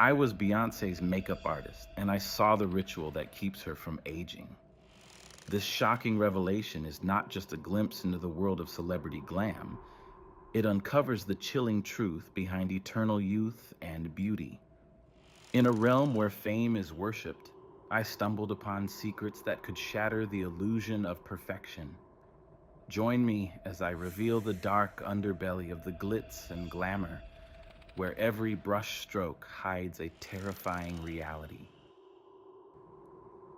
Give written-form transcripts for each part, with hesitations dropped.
I was Beyoncé's makeup artist, and I saw the ritual that keeps her from aging. This shocking revelation is not just a glimpse into the world of celebrity glam, it uncovers the chilling truth behind eternal youth and beauty. In a realm where fame is worshipped, I stumbled upon secrets that could shatter the illusion of perfection. Join me as I reveal the dark underbelly of the glitz and glamour, where every brushstroke hides a terrifying reality.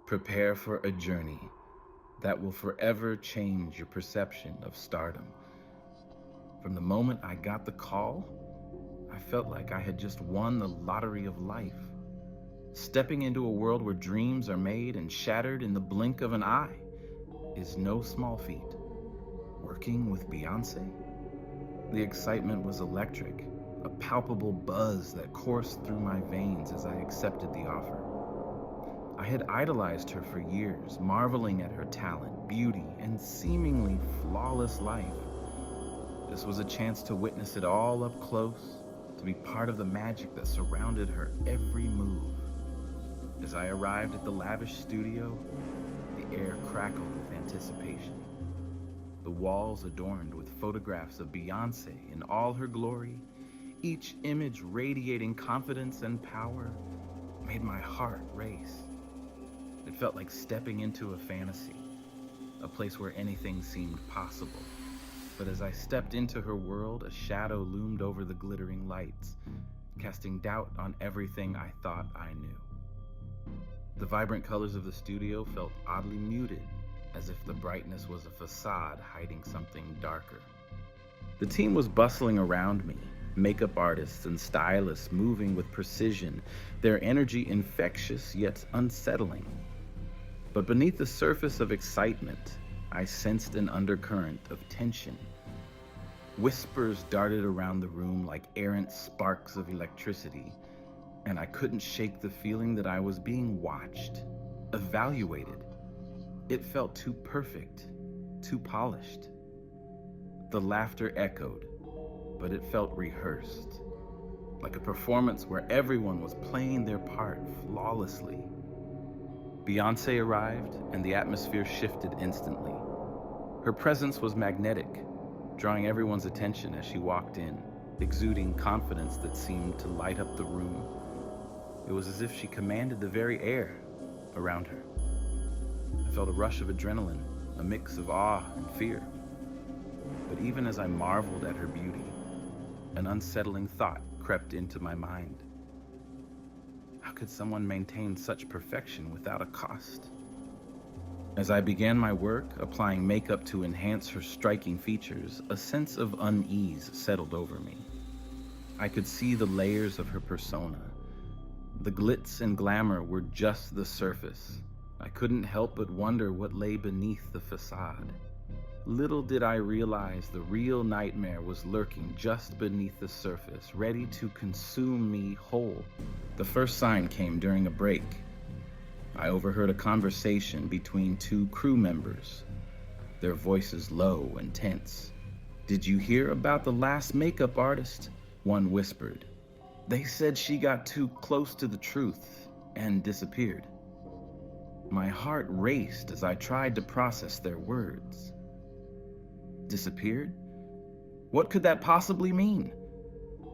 Prepare for a journey that will forever change your perception of stardom. From the moment I got the call, I felt like I had just won the lottery of life. Stepping into a world where dreams are made and shattered in the blink of an eye is no small feat. Working with Beyoncé? The excitement was electric, a palpable buzz that coursed through my veins as I accepted the offer. I had idolized her for years, marveling at her talent, beauty, and seemingly flawless life. This was a chance to witness it all up close, to be part of the magic that surrounded her every move. As I arrived at the lavish studio, the air crackled with anticipation. The walls adorned with photographs of Beyoncé in all her glory, each image radiating confidence and power, made my heart race. It felt like stepping into a fantasy, a place where anything seemed possible. But as I stepped into her world, a shadow loomed over the glittering lights, casting doubt on everything I thought I knew. The vibrant colors of the studio felt oddly muted, as if the brightness was a facade hiding something darker. The team was bustling around me, makeup artists and stylists moving with precision, their energy infectious yet unsettling. But beneath the surface of excitement, I sensed an undercurrent of tension. Whispers darted around the room like errant sparks of electricity, and I couldn't shake the feeling that I was being watched, evaluated. It felt too perfect, too polished. The laughter echoed, but it felt rehearsed, like a performance where everyone was playing their part flawlessly. Beyoncé arrived, and the atmosphere shifted instantly. Her presence was magnetic, drawing everyone's attention as she walked in, exuding confidence that seemed to light up the room. It was as if she commanded the very air around her. I felt a rush of adrenaline, a mix of awe and fear. But even as I marveled at her beauty, an unsettling thought crept into my mind. How could someone maintain such perfection without a cost? As I began my work, applying makeup to enhance her striking features, a sense of unease settled over me. I could see the layers of her persona. The glitz and glamour were just the surface. I couldn't help but wonder what lay beneath the facade. Little did I realize the real nightmare was lurking just beneath the surface, ready to consume me whole. The first sign came during a break. I overheard a conversation between two crew members, their voices low and tense. "Did you hear about the last makeup artist?" one whispered. "They said she got too close to the truth and disappeared." My heart raced as I tried to process their words. Disappeared? What could that possibly mean?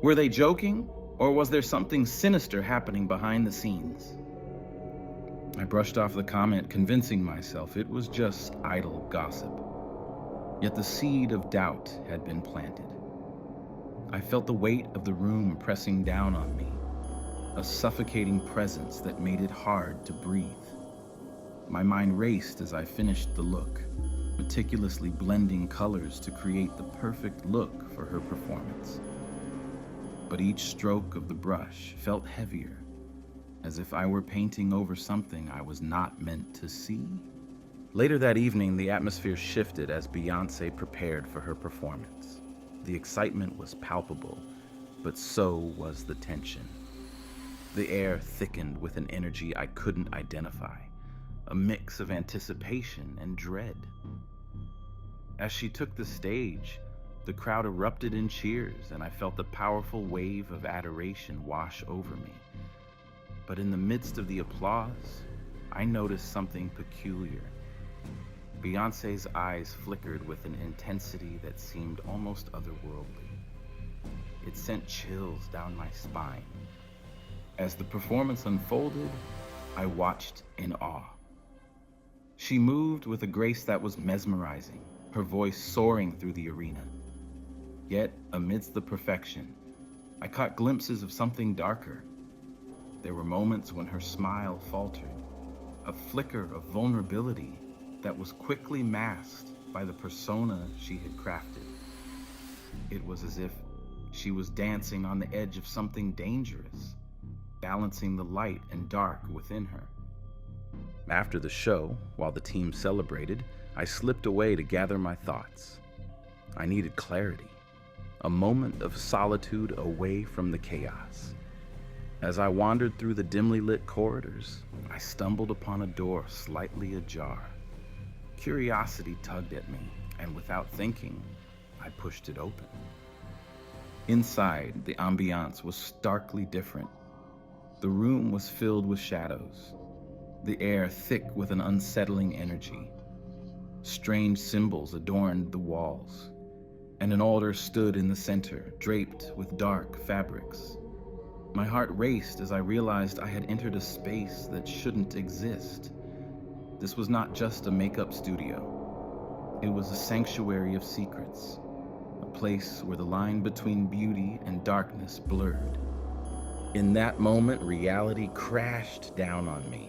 Were they joking, or was there something sinister happening behind the scenes? I brushed off the comment, convincing myself it was just idle gossip. Yet the seed of doubt had been planted. I felt the weight of the room pressing down on me, a suffocating presence that made it hard to breathe. My mind raced as I finished the look, meticulously blending colors to create the perfect look for her performance. But each stroke of the brush felt heavier, as if I were painting over something I was not meant to see. Later that evening, the atmosphere shifted as Beyoncé prepared for her performance. The excitement was palpable, but so was the tension. The air thickened with an energy I couldn't identify, a mix of anticipation and dread. As she took the stage, the crowd erupted in cheers, and I felt the powerful wave of adoration wash over me. But in the midst of the applause, I noticed something peculiar. Beyoncé's eyes flickered with an intensity that seemed almost otherworldly. It sent chills down my spine. As the performance unfolded, I watched in awe. She moved with a grace that was mesmerizing, her voice soaring through the arena. Yet, amidst the perfection, I caught glimpses of something darker. There were moments when her smile faltered, a flicker of vulnerability that was quickly masked by the persona she had crafted. It was as if she was dancing on the edge of something dangerous, balancing the light and dark within her. After the show, while the team celebrated, I slipped away to gather my thoughts. I needed clarity, a moment of solitude away from the chaos. As I wandered through the dimly lit corridors, I stumbled upon a door slightly ajar. Curiosity tugged at me, and without thinking, I pushed it open. Inside, the ambiance was starkly different. The room was filled with shadows, the air thick with an unsettling energy. Strange symbols adorned the walls, and an altar stood in the center, draped with dark fabrics. My heart raced as I realized I had entered a space that shouldn't exist. This was not just a makeup studio. It was a sanctuary of secrets, a place where the line between beauty and darkness blurred. In that moment, reality crashed down on me.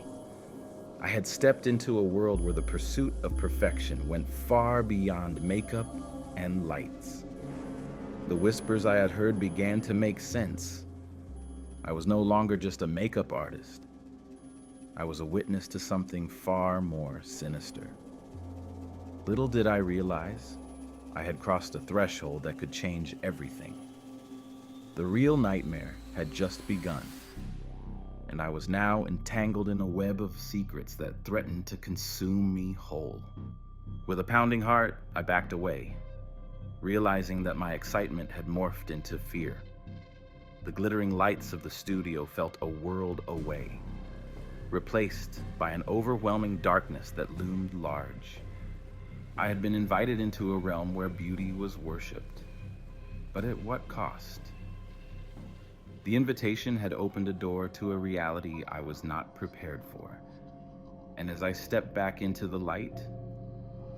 I had stepped into a world where the pursuit of perfection went far beyond makeup and lights. The whispers I had heard began to make sense. I was no longer just a makeup artist. I was a witness to something far more sinister. Little did I realize, I had crossed a threshold that could change everything. The real nightmare had just begun, and I was now entangled in a web of secrets that threatened to consume me whole. With a pounding heart, I backed away, realizing that my excitement had morphed into fear. The glittering lights of the studio felt a world away, replaced by an overwhelming darkness that loomed large. I had been invited into a realm where beauty was worshipped, but at what cost? The invitation had opened a door to a reality I was not prepared for, and as I stepped back into the light,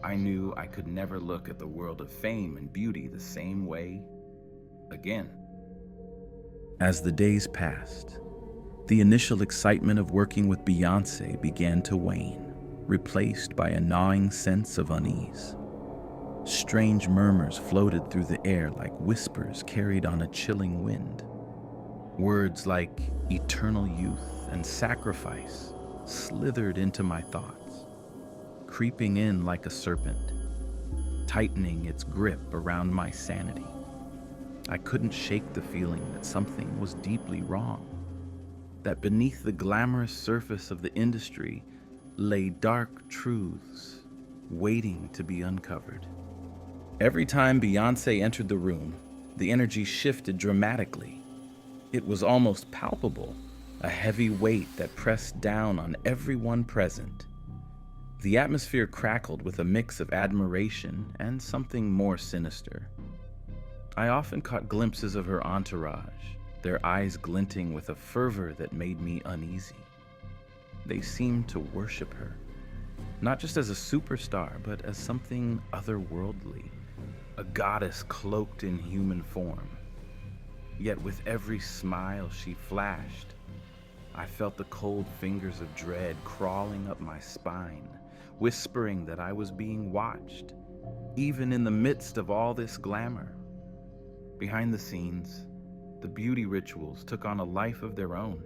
I knew I could never look at the world of fame and beauty the same way again. As the days passed, the initial excitement of working with Beyoncé began to wane, replaced by a gnawing sense of unease. Strange murmurs floated through the air like whispers carried on a chilling wind. Words like eternal youth and sacrifice slithered into my thoughts, creeping in like a serpent, tightening its grip around my sanity. I couldn't shake the feeling that something was deeply wrong, that beneath the glamorous surface of the industry lay dark truths waiting to be uncovered. Every time Beyoncé entered the room, the energy shifted dramatically. It was almost palpable, a heavy weight that pressed down on everyone present. The atmosphere crackled with a mix of admiration and something more sinister. I often caught glimpses of her entourage, their eyes glinting with a fervor that made me uneasy. They seemed to worship her, not just as a superstar, but as something otherworldly, a goddess cloaked in human form. Yet with every smile she flashed, I felt the cold fingers of dread crawling up my spine, whispering that I was being watched, even in the midst of all this glamour. Behind the scenes, the beauty rituals took on a life of their own.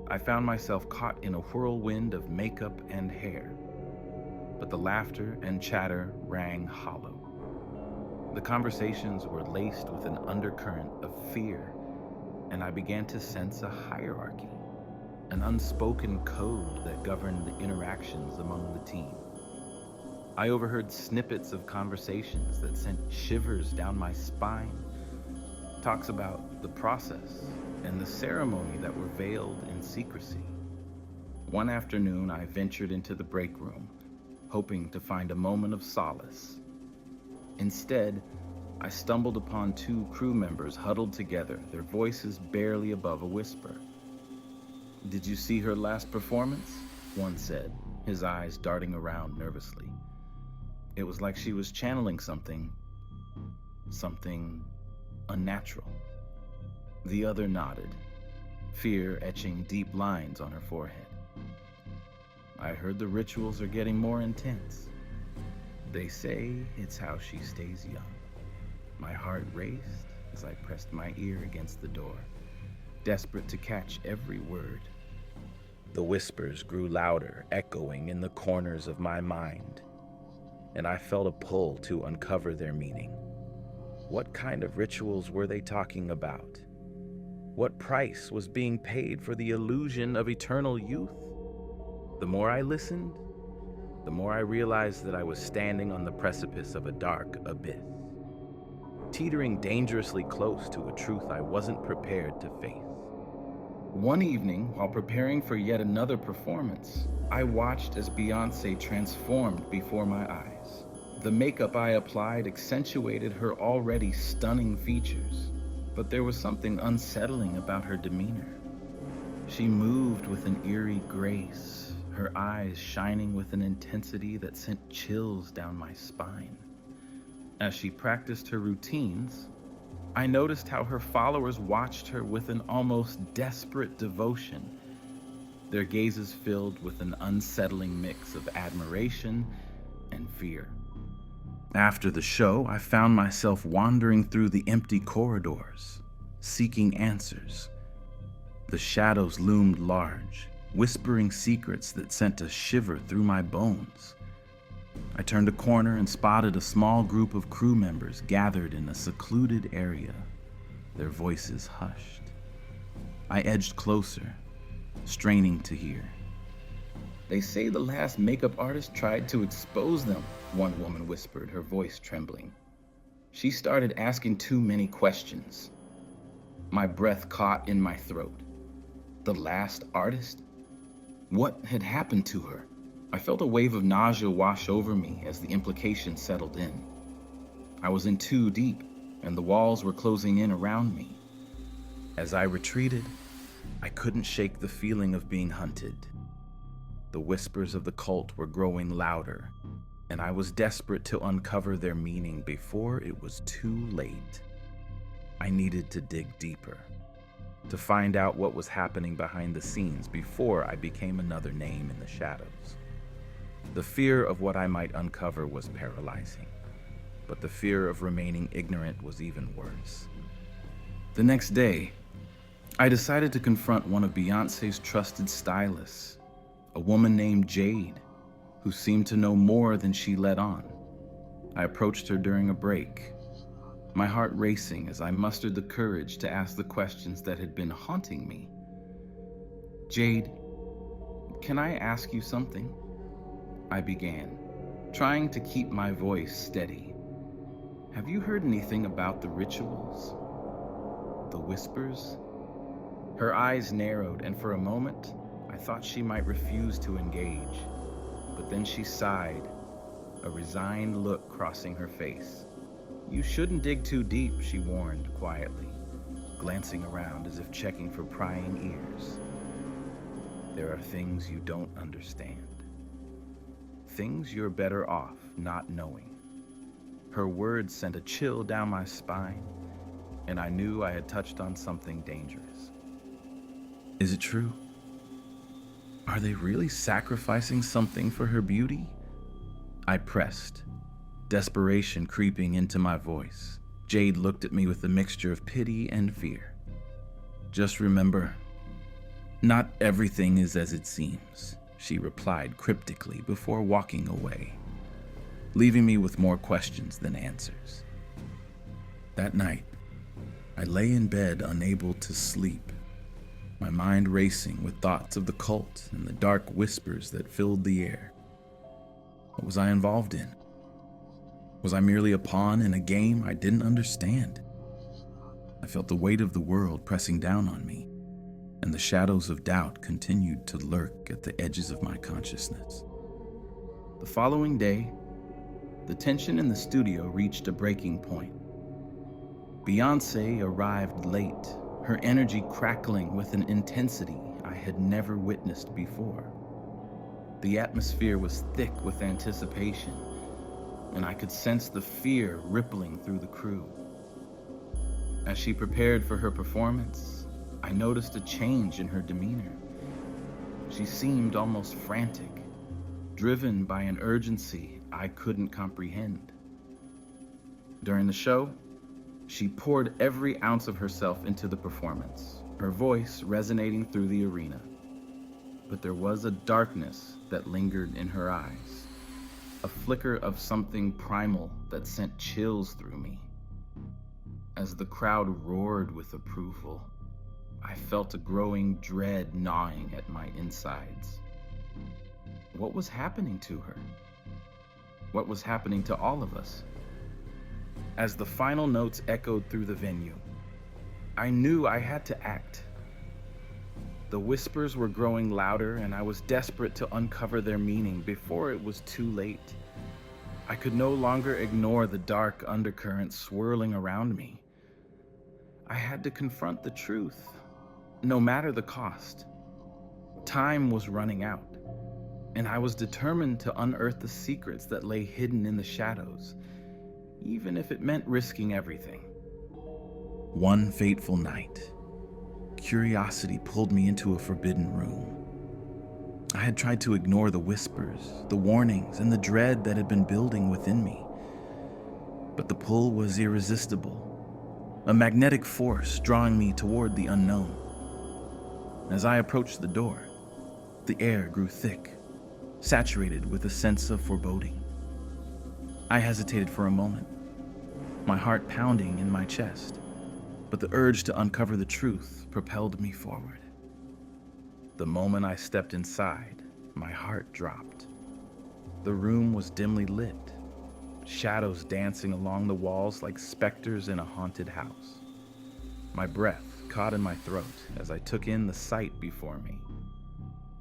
I found myself caught in a whirlwind of makeup and hair, but the laughter and chatter rang hollow. The conversations were laced with an undercurrent of fear, and I began to sense a hierarchy, an unspoken code that governed the interactions among the team. I overheard snippets of conversations that sent shivers down my spine. talks about the process and the ceremony that were veiled in secrecy. One afternoon, I ventured into the break room, hoping to find a moment of solace. Instead, I stumbled upon two crew members huddled together, their voices barely above a whisper. "Did you see her last performance?" one said, his eyes darting around nervously. It was like she was channeling something unnatural. The other nodded, fear etching deep lines on her forehead. "I heard the rituals are getting more intense. They say it's how she stays young." My heart raced as I pressed my ear against the door, desperate to catch every word. The whispers grew louder, echoing in the corners of my mind, and I felt a pull to uncover their meaning. What kind of rituals were they talking about? What price was being paid for the illusion of eternal youth? The more I listened, the more I realized that I was standing on the precipice of a dark abyss, teetering dangerously close to a truth I wasn't prepared to face. One evening, while preparing for yet another performance, I watched as Beyoncé transformed before my eyes. The makeup I applied accentuated her already stunning features, but there was something unsettling about her demeanor. She moved with an eerie grace, her eyes shining with an intensity that sent chills down my spine. As she practiced her routines, I noticed how her followers watched her with an almost desperate devotion, their gazes filled with an unsettling mix of admiration and fear. After the show, I found myself wandering through the empty corridors, seeking answers. The shadows loomed large, whispering secrets that sent a shiver through my bones. I turned a corner and spotted a small group of crew members gathered in a secluded area, their voices hushed. I edged closer, straining to hear. "They say the last makeup artist tried to expose them," one woman whispered, her voice trembling. "She started asking too many questions." My breath caught in my throat. The last artist? What had happened to her? I felt a wave of nausea wash over me as the implications settled in. I was in too deep, and the walls were closing in around me. As I retreated, I couldn't shake the feeling of being hunted. The whispers of the cult were growing louder, and I was desperate to uncover their meaning before it was too late. I needed to dig deeper, to find out what was happening behind the scenes before I became another name in the shadows. The fear of what I might uncover was paralyzing, but the fear of remaining ignorant was even worse. The next day, I decided to confront one of Beyoncé's trusted stylists, a woman named Jade, who seemed to know more than she let on. I approached her during a break, my heart racing as I mustered the courage to ask the questions that had been haunting me. "Jade, can I ask you something?" I began, trying to keep my voice steady. "Have you heard anything about the rituals? The whispers?" Her eyes narrowed, and for a moment, I thought she might refuse to engage. But then she sighed, a resigned look crossing her face. "You shouldn't dig too deep," she warned quietly, glancing around as if checking for prying ears. "There are things you don't understand. Things you're better off not knowing." Her words sent a chill down my spine, and I knew I had touched on something dangerous. "Is it true? Are they really sacrificing something for her beauty?" I pressed, desperation creeping into my voice. Jade looked at me with a mixture of pity and fear. "Just remember, not everything is as it seems," she replied cryptically before walking away, leaving me with more questions than answers. That night, I lay in bed unable to sleep, my mind racing with thoughts of the cult and the dark whispers that filled the air. What was I involved in? Was I merely a pawn in a game I didn't understand? I felt the weight of the world pressing down on me, and the shadows of doubt continued to lurk at the edges of my consciousness. The following day, the tension in the studio reached a breaking point. Beyoncé arrived late, her energy crackling with an intensity I had never witnessed before. The atmosphere was thick with anticipation, and I could sense the fear rippling through the crew. As she prepared for her performance, I noticed a change in her demeanor. She seemed almost frantic, driven by an urgency I couldn't comprehend. During the show, she poured every ounce of herself into the performance, her voice resonating through the arena. But there was a darkness that lingered in her eyes, a flicker of something primal that sent chills through me. As the crowd roared with approval, I felt a growing dread gnawing at my insides. What was happening to her? What was happening to all of us? As the final notes echoed through the venue, I knew I had to act. The whispers were growing louder, and I was desperate to uncover their meaning before it was too late. I could no longer ignore the dark undercurrent swirling around me. I had to confront the truth, no matter the cost. Time was running out, and I was determined to unearth the secrets that lay hidden in the shadows, even if it meant risking everything. One fateful night, curiosity pulled me into a forbidden room. I had tried to ignore the whispers, the warnings, and the dread that had been building within me. But the pull was irresistible, a magnetic force drawing me toward the unknown. As I approached the door, the air grew thick, saturated with a sense of foreboding. I hesitated for a moment, my heart pounding in my chest, but the urge to uncover the truth propelled me forward. The moment I stepped inside, my heart dropped. The room was dimly lit, shadows dancing along the walls like specters in a haunted house. My breath caught in my throat as I took in the sight before me.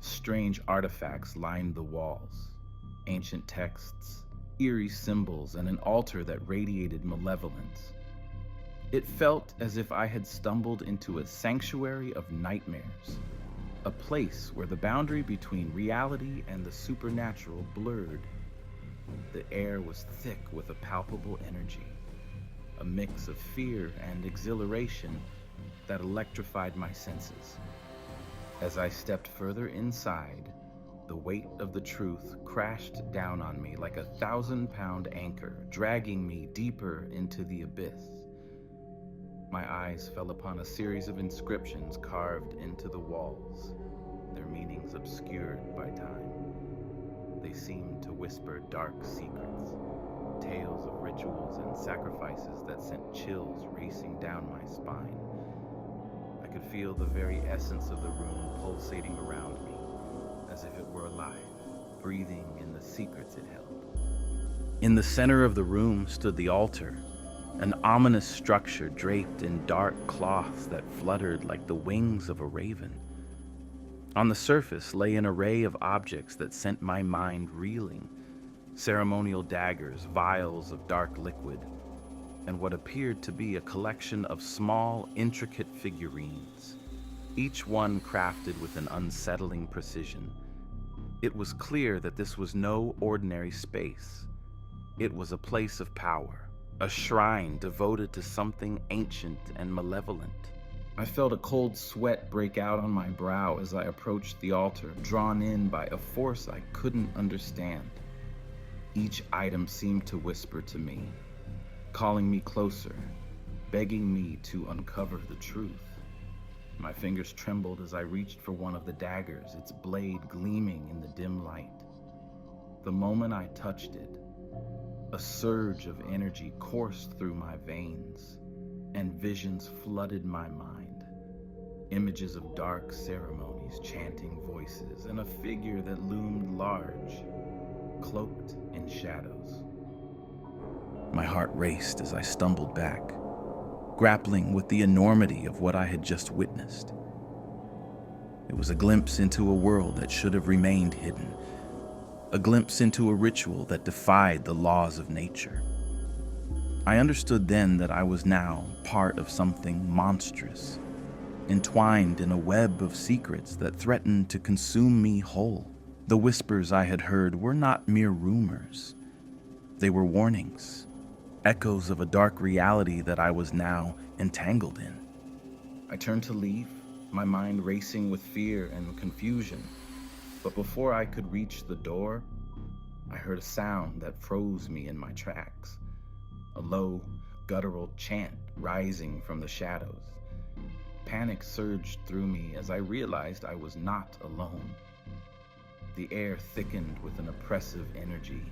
Strange artifacts lined the walls, ancient texts, eerie symbols, and an altar that radiated malevolence. It felt as if I had stumbled into a sanctuary of nightmares, a place where the boundary between reality and the supernatural blurred. The air was thick with a palpable energy, a mix of fear and exhilaration that electrified my senses. As I stepped further inside, the weight of the truth crashed down on me like a 1,000-pound anchor, dragging me deeper into the abyss. My eyes fell upon a series of inscriptions carved into the walls, their meanings obscured by time. They seemed to whisper dark secrets, tales of rituals and sacrifices that sent chills racing down my spine. I could feel the very essence of the room pulsating around me, as if it were alive, breathing in the secrets it held. In the center of the room stood the altar, an ominous structure draped in dark cloths that fluttered like the wings of a raven. On the surface lay an array of objects that sent my mind reeling: ceremonial daggers, vials of dark liquid, and what appeared to be a collection of small, intricate figurines, each one crafted with an unsettling precision. It was clear that this was no ordinary space. It was a place of power, a shrine devoted to something ancient and malevolent. I felt a cold sweat break out on my brow as I approached the altar, drawn in by a force I couldn't understand. Each item seemed to whisper to me, calling me closer, begging me to uncover the truth. My fingers trembled as I reached for one of the daggers, its blade gleaming in the dim light. The moment I touched it, a surge of energy coursed through my veins, and visions flooded my mind. Images of dark ceremonies, chanting voices, and a figure that loomed large, cloaked in shadows. My heart raced as I stumbled back, grappling with the enormity of what I had just witnessed. It was a glimpse into a world that should have remained hidden, a glimpse into a ritual that defied the laws of nature. I understood then that I was now part of something monstrous, entwined in a web of secrets that threatened to consume me whole. The whispers I had heard were not mere rumors. They were warnings, echoes of a dark reality that I was now entangled in. I turned to leave, my mind racing with fear and confusion. But before I could reach the door, I heard a sound that froze me in my tracks. A low, guttural chant rising from the shadows. Panic surged through me as I realized I was not alone. The air thickened with an oppressive energy,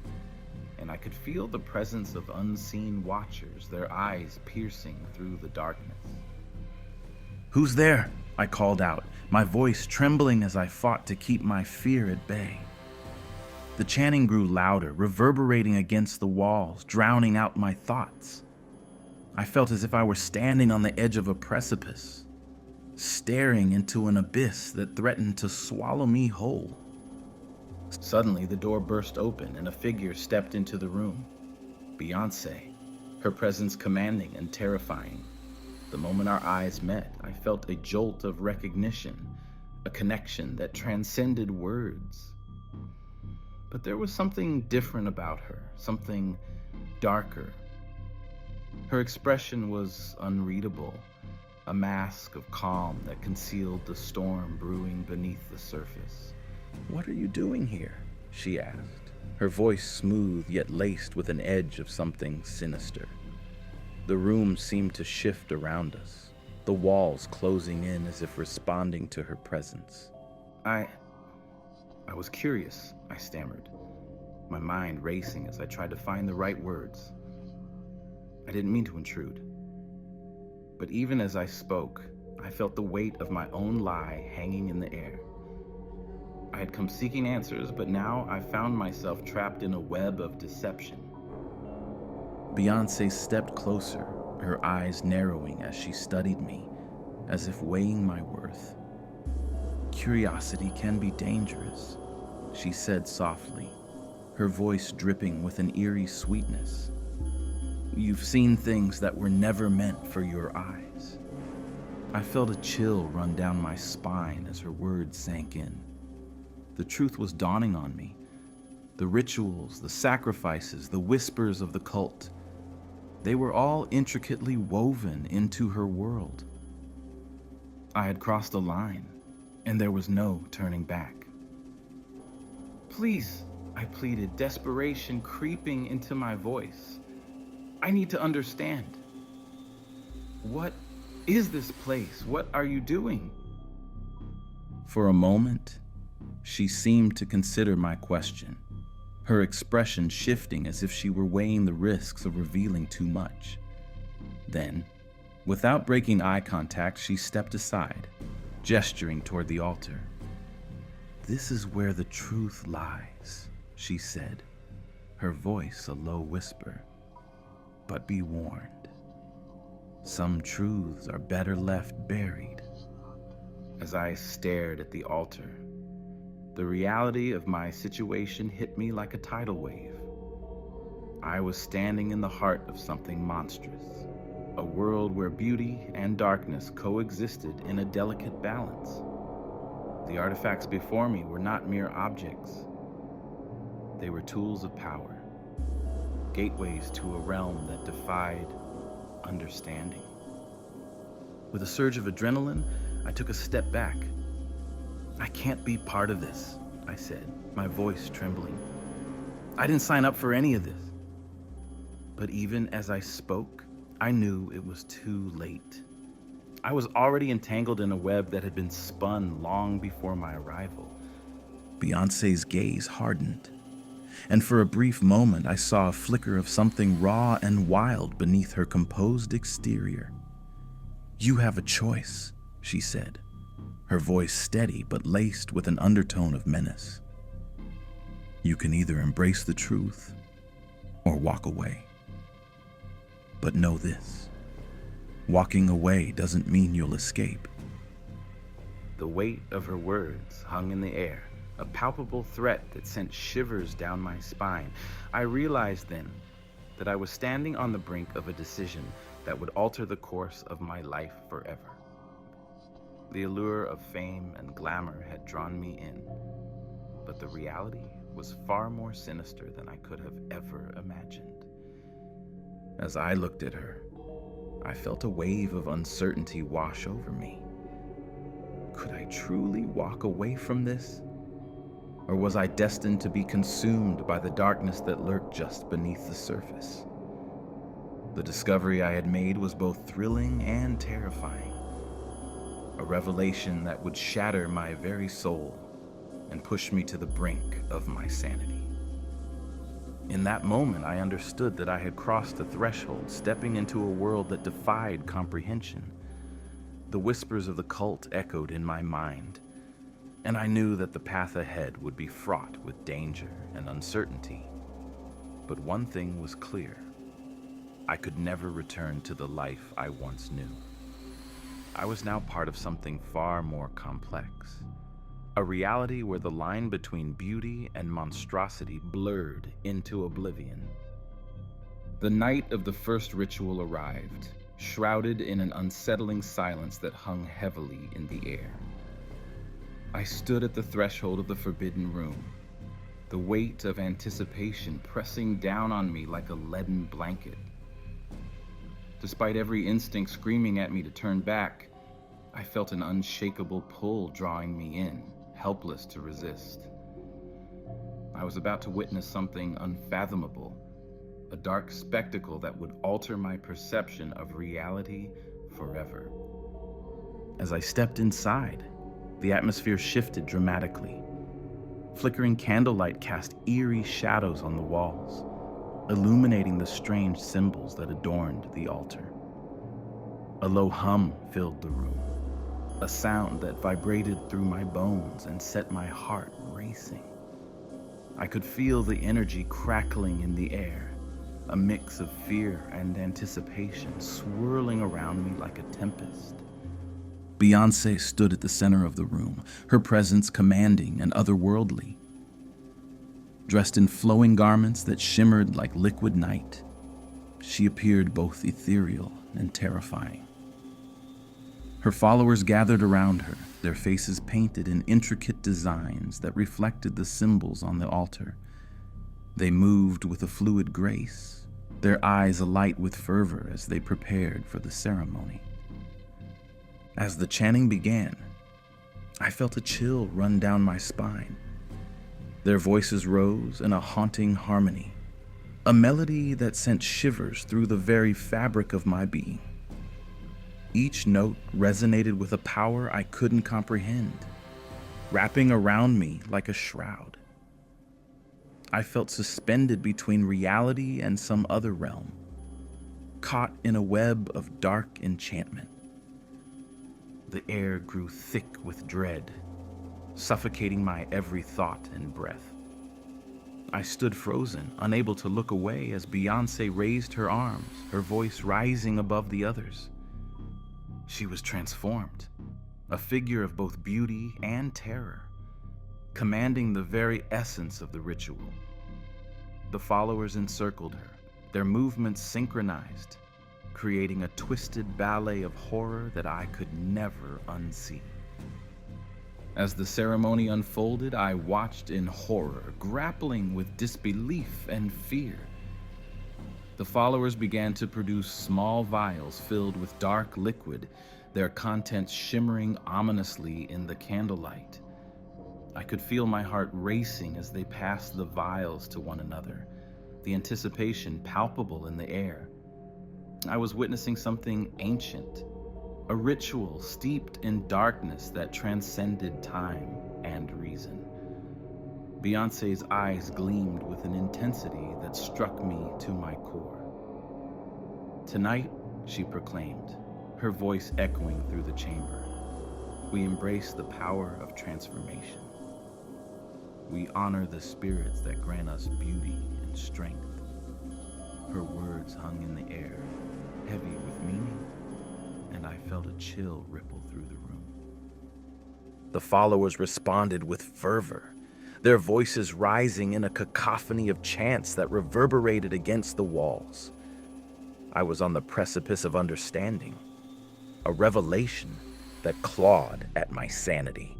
and I could feel the presence of unseen watchers, their eyes piercing through the darkness. "Who's there?" I called out, my voice trembling as I fought to keep my fear at bay. The chanting grew louder, reverberating against the walls, drowning out my thoughts. I felt as if I were standing on the edge of a precipice, staring into an abyss that threatened to swallow me whole. Suddenly, the door burst open and a figure stepped into the room. Beyoncé, her presence commanding and terrifying. The moment our eyes met, I felt a jolt of recognition, a connection that transcended words. But there was something different about her, something darker. Her expression was unreadable, a mask of calm that concealed the storm brewing beneath the surface. "What are you doing here?" she asked, her voice smooth yet laced with an edge of something sinister. The room seemed to shift around us, the walls closing in as if responding to her presence. I was curious, I stammered, my mind racing as I tried to find the right words. I didn't mean to intrude. But even as I spoke, I felt the weight of my own lie hanging in the air. I had come seeking answers, but now I found myself trapped in a web of deception. Beyoncé stepped closer, her eyes narrowing as she studied me, as if weighing my worth. "Curiosity can be dangerous," she said softly, her voice dripping with an eerie sweetness. "You've seen things that were never meant for your eyes." I felt a chill run down my spine as her words sank in. The truth was dawning on me. The rituals, the sacrifices, the whispers of the cult, they were all intricately woven into her world. I had crossed a line, and there was no turning back. "Please," I pleaded, desperation creeping into my voice. "I need to understand. What is this place? What are you doing?" For a moment, she seemed to consider my question, her expression shifting as if she were weighing the risks of revealing too much. Then, without breaking eye contact, she stepped aside, gesturing toward the altar. "This is where the truth lies," she said, her voice a low whisper. "But be warned, some truths are better left buried." As I stared at the altar, the reality of my situation hit me like a tidal wave. I was standing in the heart of something monstrous, a world where beauty and darkness coexisted in a delicate balance. The artifacts before me were not mere objects. They were tools of power, gateways to a realm that defied understanding. With a surge of adrenaline, I took a step back. "I can't be part of this," I said, my voice trembling. "I didn't sign up for any of this." But even as I spoke, I knew it was too late. I was already entangled in a web that had been spun long before my arrival. Beyoncé's gaze hardened, and for a brief moment I saw a flicker of something raw and wild beneath her composed exterior. "You have a choice," she said, her voice steady but laced with an undertone of menace. "You can either embrace the truth or walk away. But know this, Walking away doesn't mean you'll escape. The weight of her words hung in the air, a palpable threat that sent shivers down my spine. I realized then that I was standing on the brink of a decision that would alter the course of my life forever. The allure of fame and glamour had drawn me in, but the reality was far more sinister than I could have ever imagined. As I looked at her, I felt a wave of uncertainty wash over me. Could I truly walk away from this? Or was I destined to be consumed by the darkness that lurked just beneath the surface? The discovery I had made was both thrilling and terrifying. A revelation that would shatter my very soul and push me to the brink of my sanity. In that moment, I understood that I had crossed a threshold, stepping into a world that defied comprehension. The whispers of the cult echoed in my mind, and I knew that the path ahead would be fraught with danger and uncertainty. But one thing was clear: I could never return to the life I once knew. I was now part of something far more complex. A reality where the line between beauty and monstrosity blurred into oblivion. The night of the first ritual arrived, shrouded in an unsettling silence that hung heavily in the air. I stood at the threshold of the forbidden room, the weight of anticipation pressing down on me like a leaden blanket. Despite every instinct screaming at me to turn back, I felt an unshakable pull drawing me in, helpless to resist. I was about to witness something unfathomable, a dark spectacle that would alter my perception of reality forever. As I stepped inside, the atmosphere shifted dramatically. Flickering candlelight cast eerie shadows on the walls, illuminating the strange symbols that adorned the altar. A low hum filled the room, a sound that vibrated through my bones and set my heart racing. I could feel the energy crackling in the air, a mix of fear and anticipation swirling around me like a tempest. Beyoncé stood at the center of the room, her presence commanding and otherworldly. Dressed in flowing garments that shimmered like liquid night, she appeared both ethereal and terrifying. Her followers gathered around her, their faces painted in intricate designs that reflected the symbols on the altar. They moved with a fluid grace, their eyes alight with fervor as they prepared for the ceremony. As the chanting began, I felt a chill run down my spine. Their voices rose in a haunting harmony, a melody that sent shivers through the very fabric of my being. Each note resonated with a power I couldn't comprehend, wrapping around me like a shroud. I felt suspended between reality and some other realm, caught in a web of dark enchantment. The air grew thick with dread, suffocating my every thought and breath. I stood frozen, unable to look away as Beyoncé raised her arms, her voice rising above the others. She was transformed, a figure of both beauty and terror, commanding the very essence of the ritual. The followers encircled her, their movements synchronized, creating a twisted ballet of horror that I could never unsee. As the ceremony unfolded, I watched in horror, grappling with disbelief and fear. The followers began to produce small vials filled with dark liquid, their contents shimmering ominously in the candlelight. I could feel my heart racing as they passed the vials to one another, the anticipation palpable in the air. I was witnessing something ancient, a ritual steeped in darkness that transcended time and reason. Beyoncé's eyes gleamed with an intensity that struck me to my core. "Tonight," she proclaimed, her voice echoing through the chamber, "we embrace the power of transformation. We honor the spirits that grant us beauty and strength." Her words hung in the air, heavy with meaning and I felt a chill ripple through the room. The followers responded with fervor, their voices rising in a cacophony of chants that reverberated against the walls. I was on the precipice of understanding, a revelation that clawed at my sanity.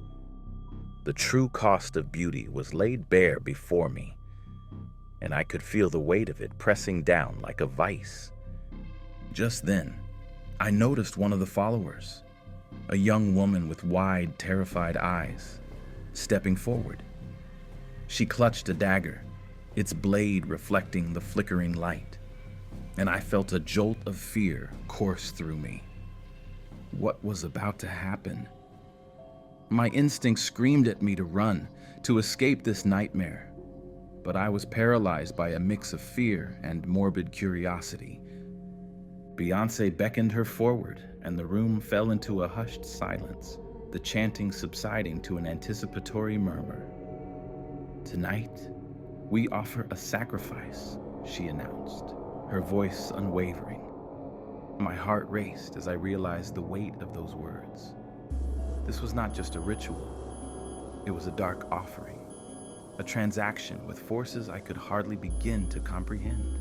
The true cost of beauty was laid bare before me, and I could feel the weight of it pressing down like a vice. Just then, I noticed one of the followers, a young woman with wide, terrified eyes, stepping forward. She clutched a dagger, its blade reflecting the flickering light, and I felt a jolt of fear course through me. What was about to happen? My instinct screamed at me to run, to escape this nightmare, but I was paralyzed by a mix of fear and morbid curiosity. Beyoncé beckoned her forward, and the room fell into a hushed silence, the chanting subsiding to an anticipatory murmur. "Tonight, we offer a sacrifice," she announced, her voice unwavering. My heart raced as I realized the weight of those words. This was not just a ritual. It was a dark offering, a transaction with forces I could hardly begin to comprehend.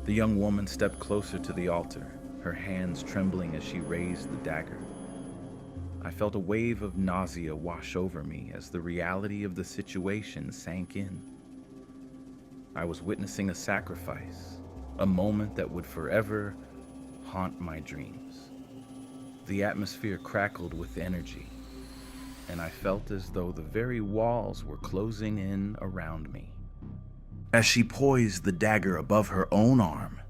The young woman stepped closer to the altar, her hands trembling as she raised the dagger. I felt a wave of nausea wash over me as the reality of the situation sank in. I was witnessing a sacrifice, a moment that would forever haunt my dreams. The atmosphere crackled with energy, and I felt as though the very walls were closing in around me. As she poised the dagger above her own arm,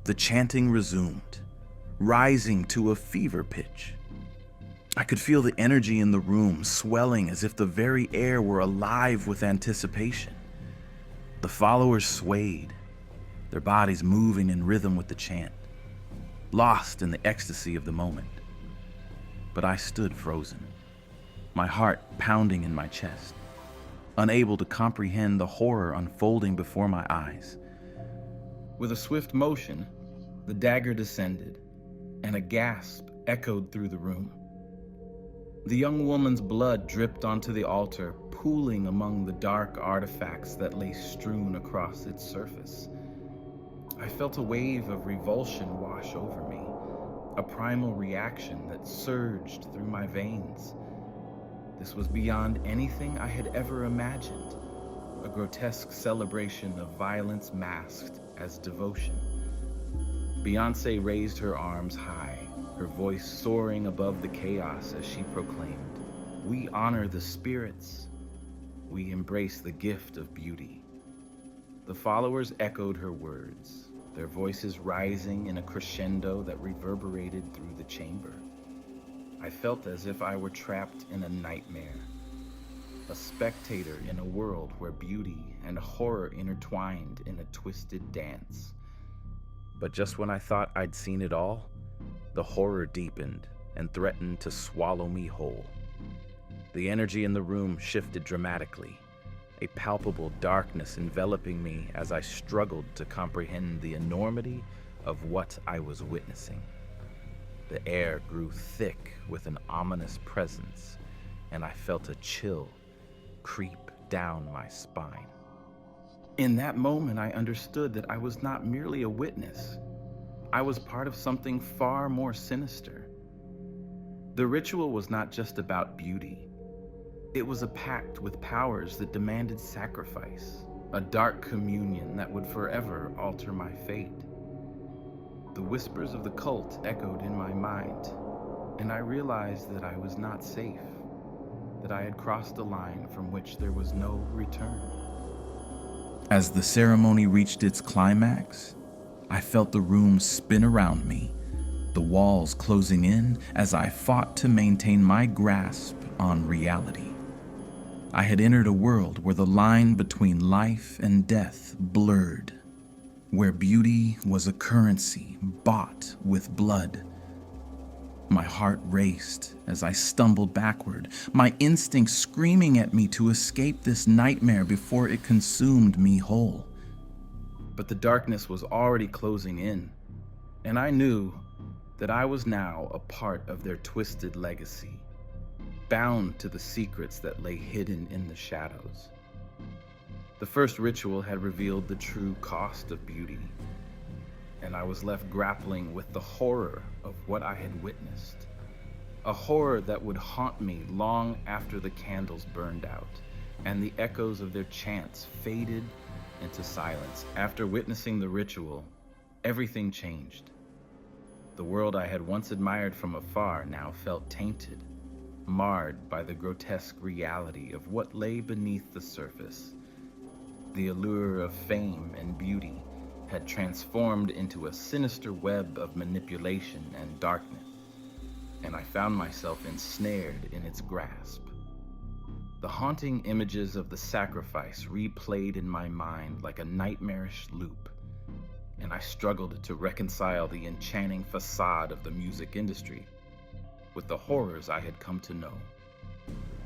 the chanting resumed, rising to a fever pitch. I could feel the energy in the room swelling as if the very air were alive with anticipation. The followers swayed, their bodies moving in rhythm with the chant, lost in the ecstasy of the moment. But I stood frozen, my heart pounding in my chest, unable to comprehend the horror unfolding before my eyes. With a swift motion, the dagger descended, and a gasp echoed through the room. The young woman's blood dripped onto the altar, pooling among the dark artifacts that lay strewn across its surface. I felt a wave of revulsion wash over me, a primal reaction that surged through my veins. This was beyond anything I had ever imagined, a grotesque celebration of violence masked as devotion. Beyoncé raised her arms high, her voice soaring above the chaos as she proclaimed, "We honor the spirits. We embrace the gift of beauty." The followers echoed her words, their voices rising in a crescendo that reverberated through the chamber. I felt as if I were trapped in a nightmare, a spectator in a world where beauty and horror intertwined in a twisted dance. But just when I thought I'd seen it all, the horror deepened and threatened to swallow me whole. The energy in the room shifted dramatically, a palpable darkness enveloping me as I struggled to comprehend the enormity of what I was witnessing. The air grew thick with an ominous presence, and I felt a chill creep down my spine. In that moment, I understood that I was not merely a witness. I was part of something far more sinister. The ritual was not just about beauty. It was a pact with powers that demanded sacrifice, a dark communion that would forever alter my fate. The whispers of the cult echoed in my mind, and I realized that I was not safe, that I had crossed a line from which there was no return. As the ceremony reached its climax, I felt the room spin around me, the walls closing in as I fought to maintain my grasp on reality. I had entered a world where the line between life and death blurred, where beauty was a currency bought with blood. My heart raced as I stumbled backward, my instincts screaming at me to escape this nightmare before it consumed me whole. But the darkness was already closing in, and I knew that I was now a part of their twisted legacy, bound to the secrets that lay hidden in the shadows. The first ritual had revealed the true cost of beauty, and I was left grappling with the horror of what I had witnessed. A horror that would haunt me long after the candles burned out and the echoes of their chants faded into silence. After witnessing the ritual, everything changed. The world I had once admired from afar now felt tainted, marred by the grotesque reality of what lay beneath the surface. The allure of fame and beauty had transformed into a sinister web of manipulation and darkness, and I found myself ensnared in its grasp. The haunting images of the sacrifice replayed in my mind like a nightmarish loop, and I struggled to reconcile the enchanting facade of the music industry with the horrors I had come to know.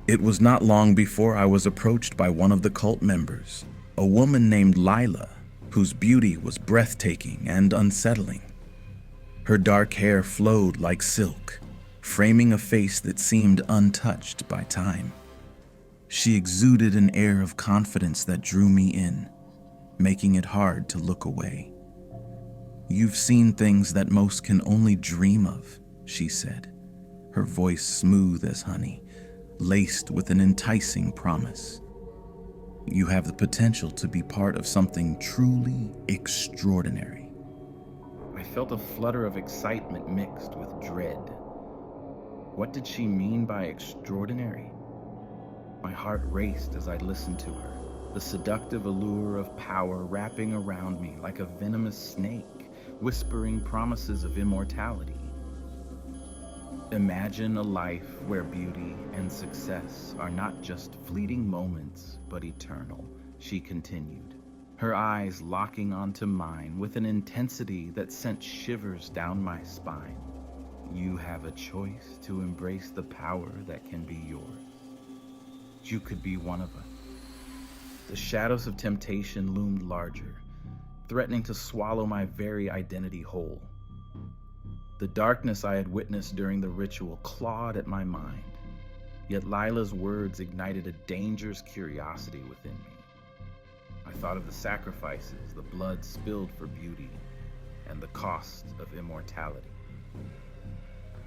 It was not long before I was approached by one of the cult members, a woman named Lila, whose beauty was breathtaking and unsettling. Her dark hair flowed like silk, framing a face that seemed untouched by time. She exuded an air of confidence that drew me in, making it hard to look away. "You've seen things that most can only dream of," she said, her voice smooth as honey, laced with an enticing promise. "You have the potential to be part of something truly extraordinary." I felt a flutter of excitement mixed with dread. What did she mean by extraordinary? My heart raced as I listened to her, the seductive allure of power wrapping around me like a venomous snake, whispering promises of immortality. "Imagine a life where beauty and success are not just fleeting moments, but eternal," she continued, her eyes locking onto mine with an intensity that sent shivers down my spine. "You have a choice to embrace the power that can be yours. You could be one of us." The shadows of temptation loomed larger, threatening to swallow my very identity whole. The darkness I had witnessed during the ritual clawed at my mind, yet Lila's words ignited a dangerous curiosity within me. I thought of the sacrifices, the blood spilled for beauty, and the cost of immortality.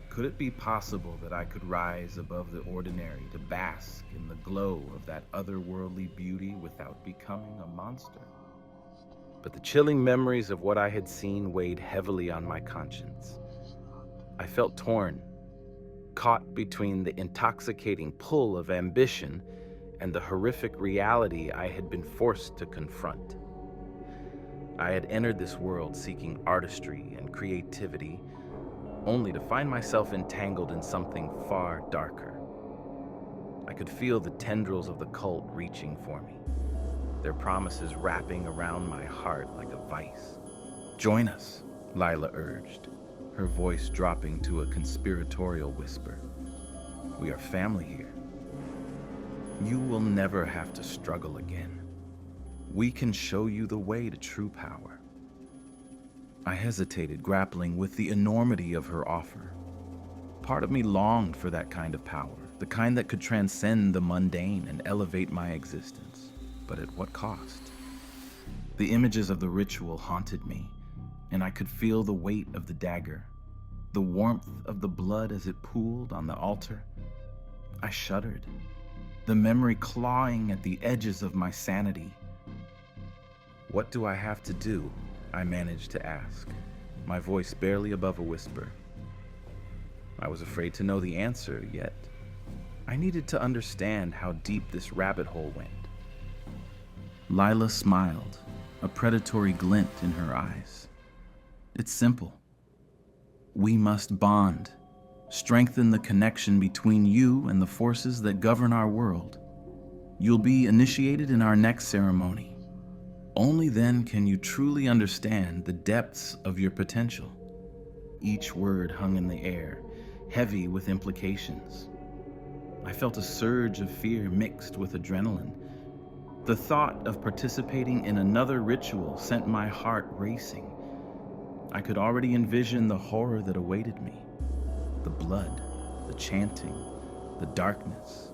Could it be possible that I could rise above the ordinary to bask in the glow of that otherworldly beauty without becoming a monster? But the chilling memories of what I had seen weighed heavily on my conscience. I felt torn, caught between the intoxicating pull of ambition and the horrific reality I had been forced to confront. I had entered this world seeking artistry and creativity, only to find myself entangled in something far darker. I could feel the tendrils of the cult reaching for me, their promises wrapping around my heart like a vice. "Join us," Lila urged, her voice dropping to a conspiratorial whisper. "We are family here. You will never have to struggle again. We can show you the way to true power." I hesitated, grappling with the enormity of her offer. Part of me longed for that kind of power, the kind that could transcend the mundane and elevate my existence. But at what cost? The images of the ritual haunted me, and I could feel the weight of the dagger, the warmth of the blood as it pooled on the altar. I shuddered, the memory clawing at the edges of my sanity. "What do I have to do?" I managed to ask, my voice barely above a whisper. I was afraid to know the answer, yet I needed to understand how deep this rabbit hole went. Lila smiled, a predatory glint in her eyes. "It's simple. We must bond, strengthen the connection between you and the forces that govern our world. You'll be initiated in our next ceremony. Only then can you truly understand the depths of your potential." Each word hung in the air, heavy with implications. I felt a surge of fear mixed with adrenaline. The thought of participating in another ritual sent my heart racing. I could already envision the horror that awaited me. The blood, the chanting, the darkness.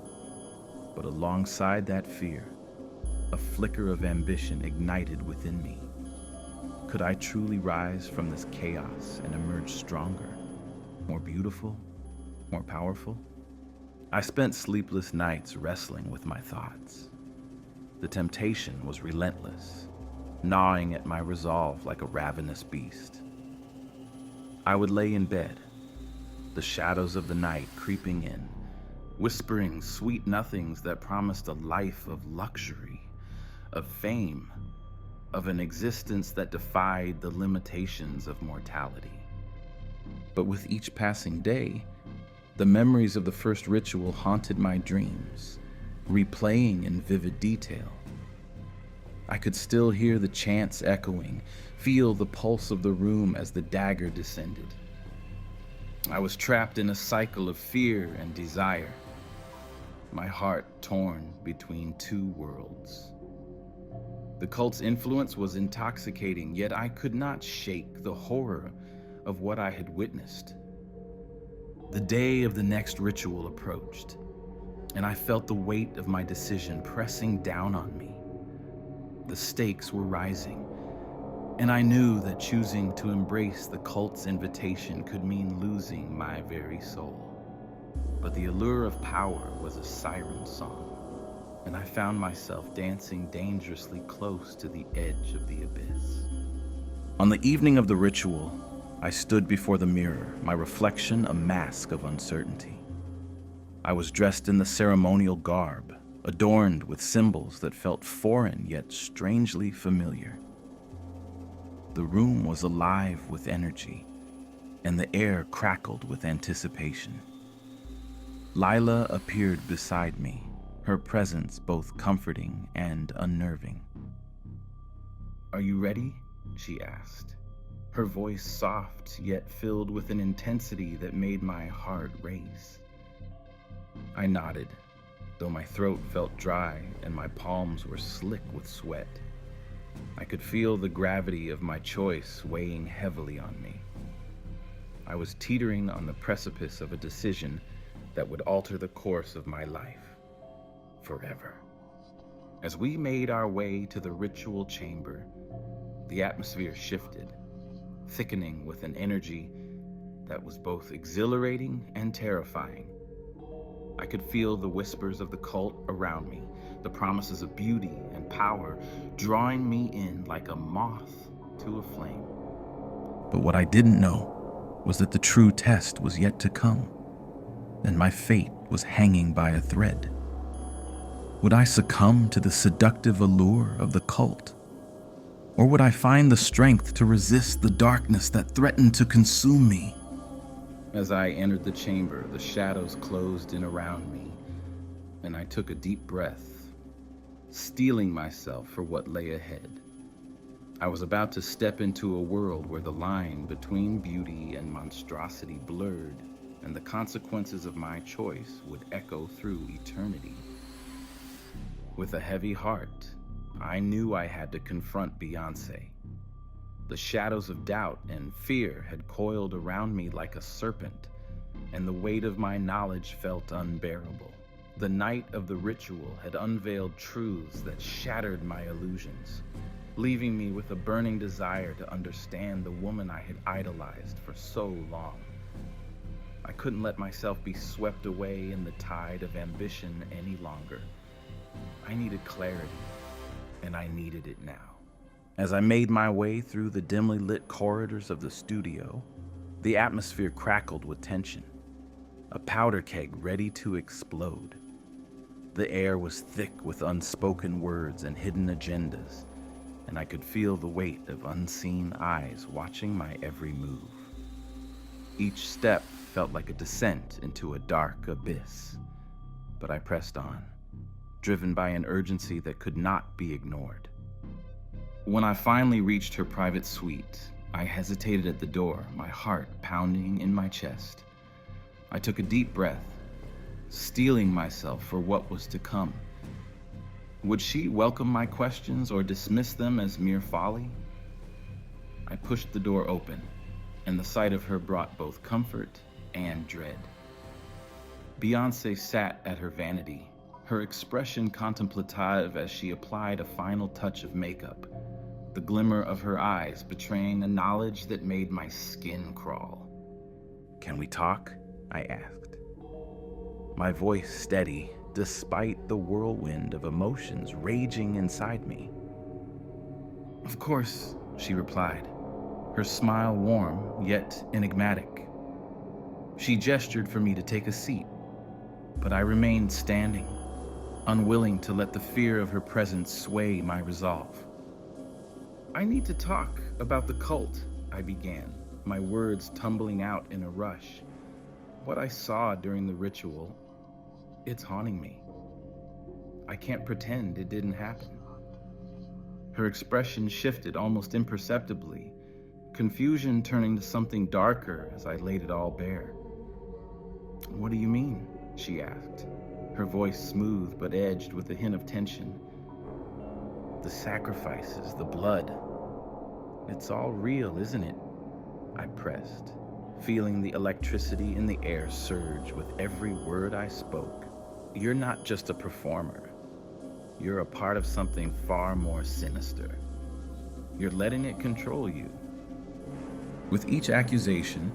But alongside that fear, a flicker of ambition ignited within me. Could I truly rise from this chaos and emerge stronger, more beautiful, more powerful? I spent sleepless nights wrestling with my thoughts. The temptation was relentless, gnawing at my resolve like a ravenous beast. I would lay in bed, the shadows of the night creeping in, whispering sweet nothings that promised a life of luxury, of fame, of an existence that defied the limitations of mortality. But with each passing day, the memories of the first ritual haunted my dreams, replaying in vivid detail. I could still hear the chants echoing, feel the pulse of the room as the dagger descended. I was trapped in a cycle of fear and desire, my heart torn between two worlds. The cult's influence was intoxicating, yet I could not shake the horror of what I had witnessed. The day of the next ritual approached, and I felt the weight of my decision pressing down on me. The stakes were rising, and I knew that choosing to embrace the cult's invitation could mean losing my very soul. But the allure of power was a siren song, and I found myself dancing dangerously close to the edge of the abyss. On the evening of the ritual, I stood before the mirror, my reflection a mask of uncertainty. I was dressed in the ceremonial garb, adorned with symbols that felt foreign yet strangely familiar. The room was alive with energy, and the air crackled with anticipation. Lila appeared beside me, her presence both comforting and unnerving. "Are you ready?" she asked, her voice soft yet filled with an intensity that made my heart race. I nodded, though my throat felt dry and my palms were slick with sweat. I could feel the gravity of my choice weighing heavily on me. I was teetering on the precipice of a decision that would alter the course of my life forever. As we made our way to the ritual chamber, the atmosphere shifted, thickening with an energy that was both exhilarating and terrifying. I could feel the whispers of the cult around me, the promises of beauty and power drawing me in like a moth to a flame. But what I didn't know was that the true test was yet to come, and my fate was hanging by a thread. Would I succumb to the seductive allure of the cult? Or would I find the strength to resist the darkness that threatened to consume me? As I entered the chamber, the shadows closed in around me, and I took a deep breath, steeling myself for what lay ahead. I was about to step into a world where the line between beauty and monstrosity blurred, and the consequences of my choice would echo through eternity. With a heavy heart, I knew I had to confront Beyoncé. The shadows of doubt and fear had coiled around me like a serpent, and the weight of my knowledge felt unbearable. The night of the ritual had unveiled truths that shattered my illusions, leaving me with a burning desire to understand the woman I had idolized for so long. I couldn't let myself be swept away in the tide of ambition any longer. I needed clarity, and I needed it now. As I made my way through the dimly lit corridors of the studio, the atmosphere crackled with tension, a powder keg ready to explode. The air was thick with unspoken words and hidden agendas, and I could feel the weight of unseen eyes watching my every move. Each step felt like a descent into a dark abyss, but I pressed on, driven by an urgency that could not be ignored. When I finally reached her private suite, I hesitated at the door, my heart pounding in my chest. I took a deep breath, steeling myself for what was to come. Would she welcome my questions or dismiss them as mere folly? I pushed the door open, and the sight of her brought both comfort and dread. Beyoncé sat at her vanity, her expression contemplative as she applied a final touch of makeup, the glimmer of her eyes betraying a knowledge that made my skin crawl. "Can we talk?" I asked, my voice steady despite the whirlwind of emotions raging inside me. "Of course," she replied, her smile warm yet enigmatic. She gestured for me to take a seat, but I remained standing, unwilling to let the fear of her presence sway my resolve. "I need to talk about the cult," I began, my words tumbling out in a rush. "What I saw during the ritual, it's haunting me. I can't pretend it didn't happen." Her expression shifted almost imperceptibly, confusion turning to something darker as I laid it all bare. "What do you mean?" she asked, her voice smooth but edged with a hint of tension. "The sacrifices, the blood. It's all real, isn't it?" I pressed, feeling the electricity in the air surge with every word I spoke. "You're not just a performer. You're a part of something far more sinister. You're letting it control you." With each accusation,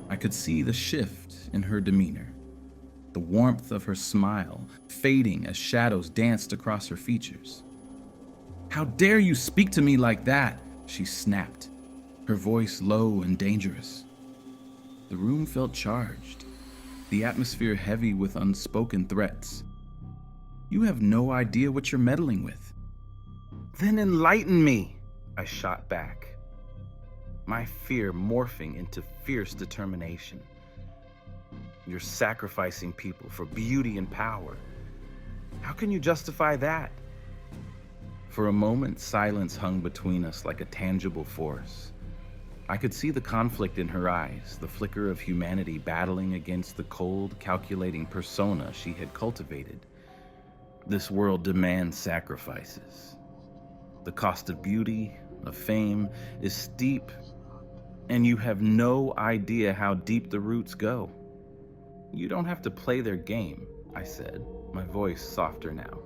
I could see the shift in her demeanor, the warmth of her smile fading as shadows danced across her features. "How dare you speak to me like that?" she snapped, her voice low and dangerous. The room felt charged, the atmosphere heavy with unspoken threats. "You have no idea what you're meddling with." "Then enlighten me," I shot back, my fear morphing into fierce determination. "You're sacrificing people for beauty and power. How can you justify that?" For a moment, silence hung between us like a tangible force. I could see the conflict in her eyes, the flicker of humanity battling against the cold, calculating persona she had cultivated. This world demands sacrifices. The cost of beauty, of fame, is steep, and you have no idea how deep the roots go. "You don't have to play their game," I said, my voice softer now,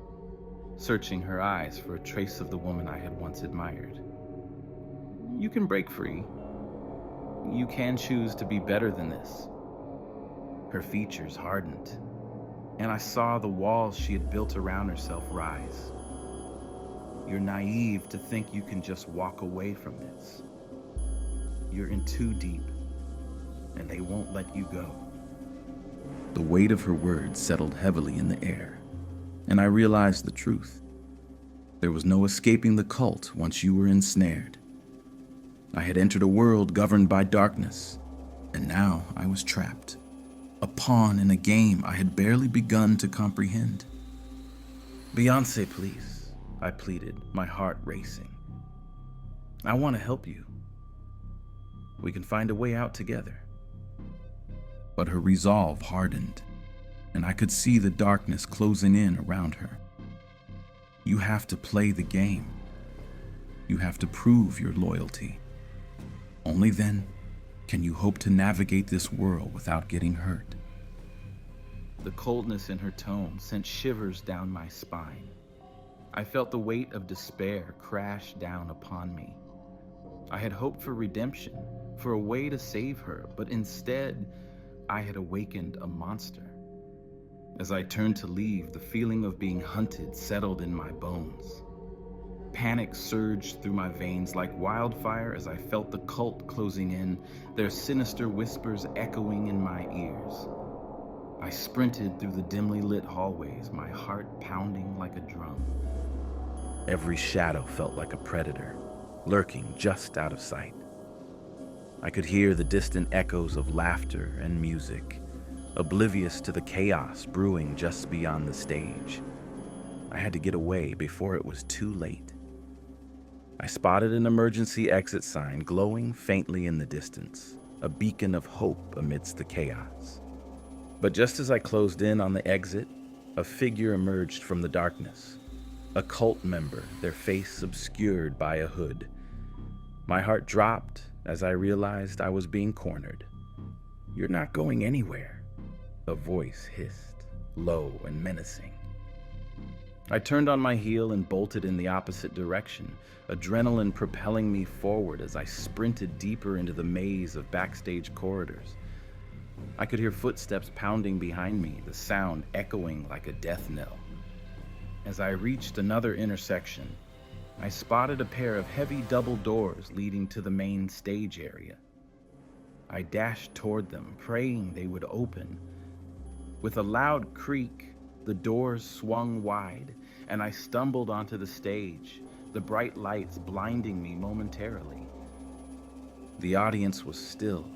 searching her eyes for a trace of the woman I had once admired. "You can break free. You can choose to be better than this." Her features hardened, and I saw the walls she had built around herself rise. "You're naive to think you can just walk away from this. You're in too deep, and they won't let you go." The weight of her words settled heavily in the air, and I realized the truth. There was no escaping the cult once you were ensnared. I had entered a world governed by darkness, and now I was trapped, a pawn in a game I had barely begun to comprehend. "Beyoncé, please," I pleaded, my heart racing. "I want to help you. We can find a way out together." But her resolve hardened, and I could see the darkness closing in around her. "You have to play the game. You have to prove your loyalty. Only then can you hope to navigate this world without getting hurt." The coldness in her tone sent shivers down my spine. I felt the weight of despair crash down upon me. I had hoped for redemption, for a way to save her, but instead, I had awakened a monster. As I turned to leave, the feeling of being hunted settled in my bones. Panic surged through my veins like wildfire as I felt the cult closing in, their sinister whispers echoing in my ears. I sprinted through the dimly lit hallways, my heart pounding like a drum. Every shadow felt like a predator, lurking just out of sight. I could hear the distant echoes of laughter and music, oblivious to the chaos brewing just beyond the stage. I had to get away before it was too late. I spotted an emergency exit sign glowing faintly in the distance, a beacon of hope amidst the chaos. But just as I closed in on the exit, a figure emerged from the darkness, a cult member, their face obscured by a hood. My heart dropped as I realized I was being cornered. "You're not going anywhere," a voice hissed, low and menacing. I turned on my heel and bolted in the opposite direction, adrenaline propelling me forward as I sprinted deeper into the maze of backstage corridors. I could hear footsteps pounding behind me, the sound echoing like a death knell. As I reached another intersection, I spotted a pair of heavy double doors leading to the main stage area. I dashed toward them, praying they would open. With a loud creak, the doors swung wide, and I stumbled onto the stage, the bright lights blinding me momentarily. The audience was still,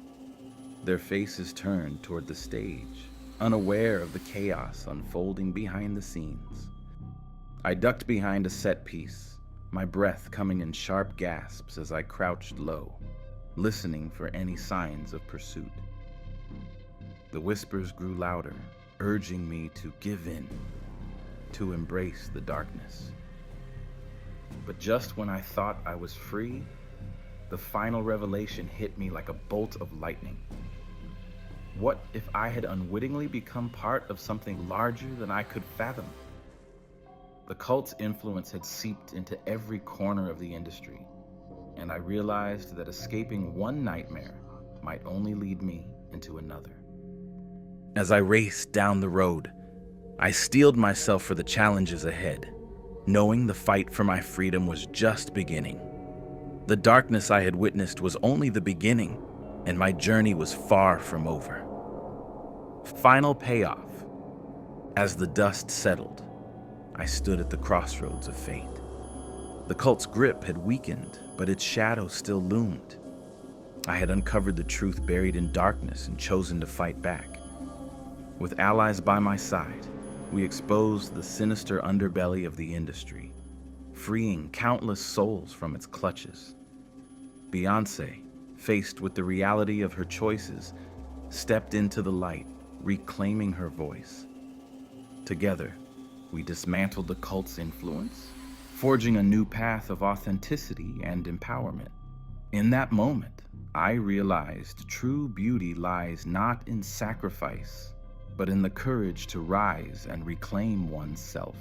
their faces turned toward the stage, unaware of the chaos unfolding behind the scenes. I ducked behind a set piece, my breath coming in sharp gasps as I crouched low, listening for any signs of pursuit. The whispers grew louder, urging me to give in, to embrace the darkness. But just when I thought I was free, the final revelation hit me like a bolt of lightning. What if I had unwittingly become part of something larger than I could fathom? The cult's influence had seeped into every corner of the industry, and I realized that escaping one nightmare might only lead me into another. As I raced down the road, I steeled myself for the challenges ahead, knowing the fight for my freedom was just beginning. The darkness I had witnessed was only the beginning, and my journey was far from over. Final payoff. As the dust settled, I stood at the crossroads of fate. The cult's grip had weakened, but its shadow still loomed. I had uncovered the truth buried in darkness and chosen to fight back. With allies by my side, we exposed the sinister underbelly of the industry, freeing countless souls from its clutches. Beyoncé, faced with the reality of her choices, stepped into the light, reclaiming her voice. Together, we dismantled the cult's influence, forging a new path of authenticity and empowerment. In that moment, I realized true beauty lies not in sacrifice, but in the courage to rise and reclaim oneself.